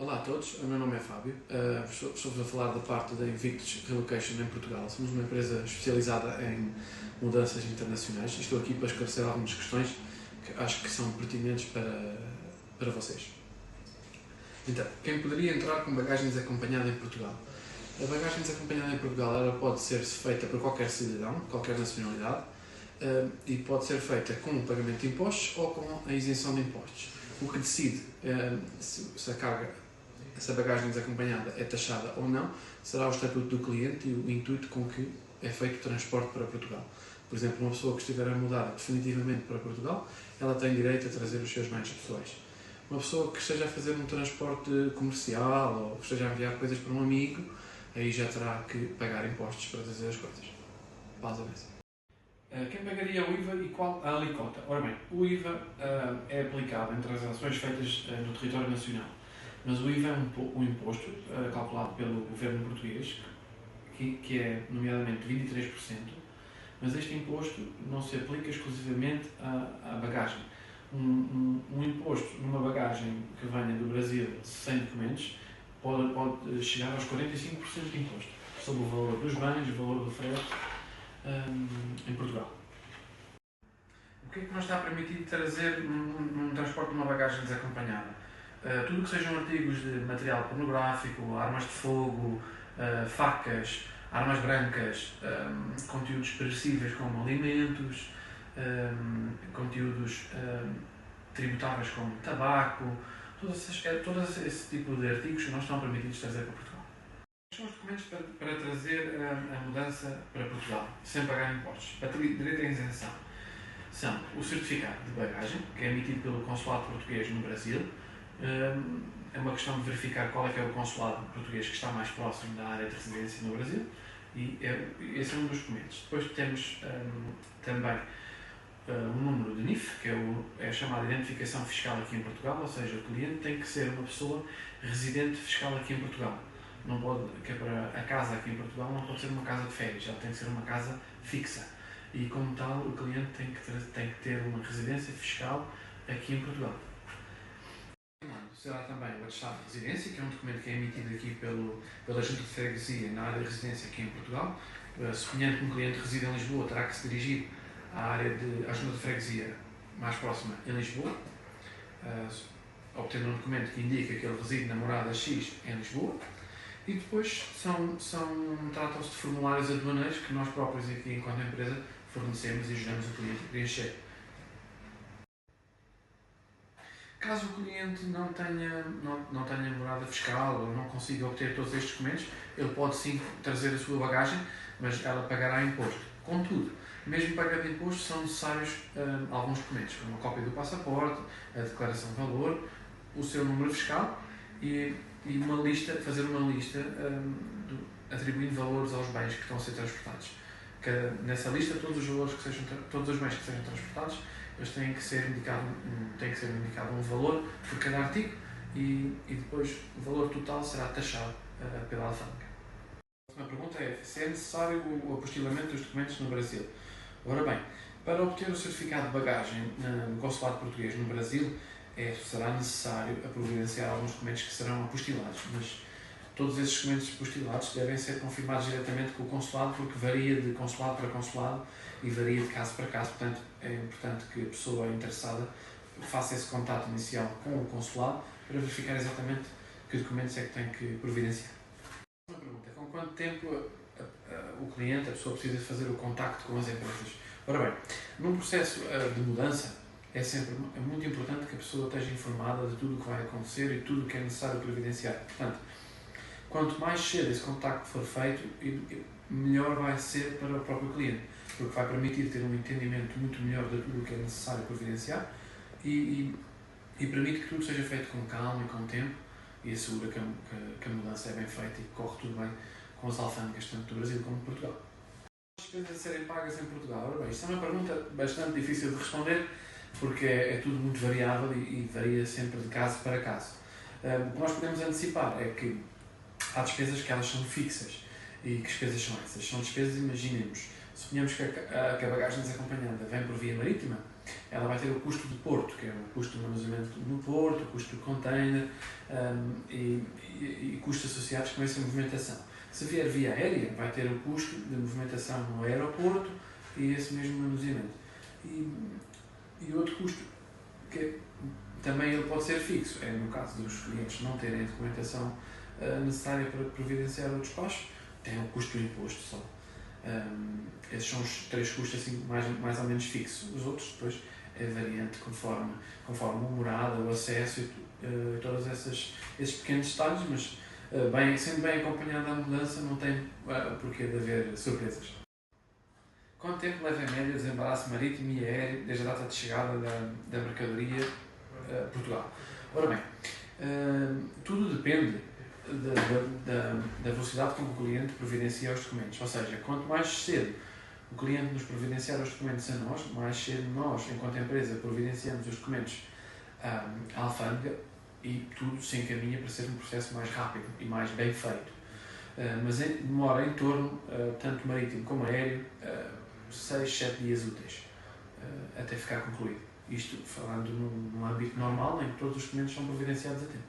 Olá a todos, o meu nome é Fábio, estou-vos a falar da parte da Invictus Relocation em Portugal. Somos uma empresa especializada em mudanças internacionais e estou aqui para esclarecer algumas questões que acho que são pertinentes para vocês. Então, quem poderia entrar com bagagem desacompanhada em Portugal? A bagagem desacompanhada em Portugal ela pode ser feita por qualquer cidadão, qualquer nacionalidade, e pode ser feita com o pagamento de impostos ou com a isenção de impostos. O que decide se a bagagem desacompanhada é taxada ou não, será o estatuto do cliente e o intuito com que é feito o transporte para Portugal. Por exemplo, uma pessoa que estiver a mudar definitivamente para Portugal, ela tem direito a trazer os seus bens pessoais. Uma pessoa que esteja a fazer um transporte comercial ou que esteja a enviar coisas para um amigo, aí já terá que pagar impostos para trazer as coisas. Pausa nessa. Quem pagaria o IVA e qual a alíquota? Ora bem, o IVA é aplicado em transações feitas no território nacional, mas o IVA é um imposto calculado pelo governo português, que é nomeadamente 23%, mas este imposto não se aplica exclusivamente à bagagem. Um imposto numa bagagem que venha do Brasil sem documentos pode chegar aos 45% de imposto sobre o valor dos bens, o valor do frete em Portugal. O que é que não está permitido trazer num transporte de uma bagagem desacompanhada? Tudo o que sejam artigos de material pornográfico, armas de fogo, facas, armas brancas, conteúdos perecíveis como alimentos, conteúdos tributáveis como tabaco, todo esse tipo de artigos não estão permitidos trazer para Portugal. Quais são os documentos para trazer a mudança para Portugal, sem pagar impostos, para ter direito à isenção? São o certificado de bagagem, que é emitido pelo Consulado Português no Brasil. É uma questão de verificar qual é que é o consulado português que está mais próximo da área de residência no Brasil, e esse é um dos documentos. Depois temos também um número de NIF, que é a chamada identificação fiscal aqui em Portugal, ou seja, o cliente tem que ser uma pessoa residente fiscal aqui em Portugal. Não pode, que é para a casa aqui em Portugal não pode ser uma casa de férias, ela tem que ser uma casa fixa. E como tal, o cliente tem que ter uma residência fiscal aqui em Portugal. Será também o atestado de residência, que é um documento que é emitido aqui pela Junta de Freguesia na área de residência aqui em Portugal. Suponhando que um cliente reside em Lisboa, terá que se dirigir à Junta de Freguesia mais próxima em Lisboa, obtendo um documento que indica que ele reside na morada X em Lisboa. E depois tratam-se de formulários aduaneiros que nós próprios aqui, enquanto empresa, fornecemos e ajudamos o cliente a preencher. Caso o cliente não tenha morada fiscal ou não consiga obter todos estes documentos, ele pode sim trazer a sua bagagem, mas ela pagará imposto. Contudo, mesmo pagando imposto, são necessários alguns documentos, como uma cópia do passaporte, a declaração de valor, o seu número fiscal e fazer uma lista atribuindo valores aos bens que estão a ser transportados. Nessa lista, todos os bens que sejam transportados, eles têm que ser indicado um valor por cada artigo e depois o valor total será taxado pela alfândega. A próxima pergunta é se é necessário o apostilamento dos documentos no Brasil. Ora bem, para obter o certificado de bagagem no Consulado Português no Brasil, será necessário providenciar alguns documentos que serão apostilados, mas todos esses documentos apostilados devem ser confirmados diretamente com o consulado, porque varia de consulado para consulado e varia de caso para caso. Portanto, é importante que a pessoa interessada faça esse contato inicial com o consulado para verificar exatamente que documentos é que tem que providenciar. Uma pergunta: com quanto tempo o cliente, a pessoa, precisa fazer o contacto com as empresas? Ora bem, num processo de mudança, é muito importante que a pessoa esteja informada de tudo o que vai acontecer e tudo o que é necessário providenciar. Portanto, quanto mais cedo esse contacto for feito, melhor vai ser para o próprio cliente, porque vai permitir ter um entendimento muito melhor de tudo o que é necessário providenciar e permite que tudo seja feito com calma e com tempo e assegura que a mudança é bem feita e que corre tudo bem com as alfândegas, tanto do Brasil como de Portugal. As despesas a serem pagas em Portugal? Ora bem, isto é uma pergunta bastante difícil de responder, porque é tudo muito variável e varia sempre de caso para caso. O que nós podemos antecipar é que há despesas que elas são fixas. E que despesas são essas? São despesas, imaginemos, suponhamos que a bagagem desacompanhada vem por via marítima, ela vai ter o custo de porto, que é o custo do manuseamento no porto, o custo do container e custos associados com essa movimentação. Se vier via aérea, vai ter o custo de movimentação no aeroporto e esse mesmo manuseamento. E outro custo, que também ele pode ser fixo, é no caso dos clientes não terem a documentação necessária para providenciar o despacho, tem o custo do imposto só. Esses são os 3 custos assim, mais ou menos fixos. Os outros depois é variante conforme a morada, o acesso e todos esses pequenos detalhes, mas sendo bem acompanhado a mudança não tem porquê de haver surpresas. Quanto tempo leva em média o desembaraço marítimo e aéreo desde a data de chegada da mercadoria a Portugal? Ora bem, tudo depende da velocidade com que o cliente providencia os documentos. Ou seja, quanto mais cedo o cliente nos providenciar os documentos a nós, mais cedo nós, enquanto empresa, providenciamos os documentos à alfândega e tudo se encaminha para ser um processo mais rápido e mais bem feito. Mas demora em torno, tanto marítimo como aéreo, 6, 7 dias úteis até ficar concluído. Isto falando num âmbito normal em que todos os documentos são providenciados a tempo.